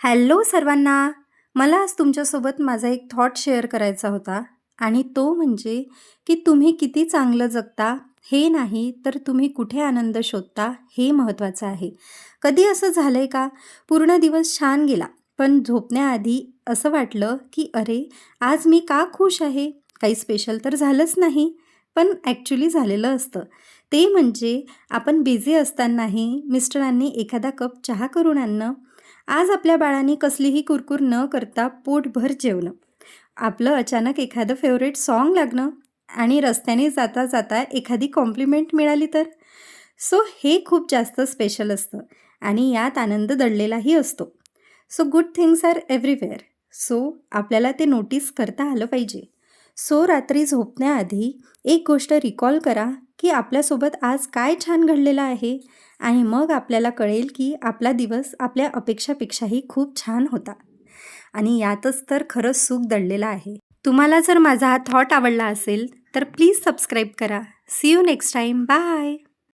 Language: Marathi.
हॅलो सर्वांना. मला आज तुमच्यासोबत माझा एक थॉट शेअर करायचा होता आणि तो म्हणजे की तुम्ही किती चांगलं जगता हे नाही, तर तुम्ही कुठे आनंद शोधता हे महत्त्वाचं आहे. कधी असं झालंय का, पूर्ण दिवस छान गेला, पण झोपण्याआधी असं वाटलं की अरे, आज मी का खुश आहे? काही स्पेशल तर झालंच नाही, पण ॲक्च्युली झालेलं असतं. ते म्हणजे आपण बिझी असतानाही मिस्टरांनी एखादा कप चहा करून आणणं, आज आपल्या बाळांनी कसलीही कुरकुर न करता पोटभर जेवणं, आपलं अचानक एखादं फेवरेट सॉन्ग लागणं आणि रस्त्याने जाता जाता एखादी कॉम्प्लिमेंट मिळाली तर. सो हे खूप जास्त स्पेशल असतं आणि यात आनंद दडलेलाही असतो. So good things are everywhere. So आपल्याला ते नोटीस करता आलं पाहिजे. सो रात्री झोपण्याआधी एक गोष्ट रिकॉल करा की आपल्यासोबत आज काय छान घडलेलं आहे, आणि मग आपल्याला कळेल की आपला दिवस आपल्या अपेक्षापेक्षाही खूप छान होता. आणि यातच तर खरंच सुख दडलेलं आहे. तुम्हाला जर माझा हा थॉट आवडला असेल तर प्लीज सबस्क्राईब करा. See you next time. Bye.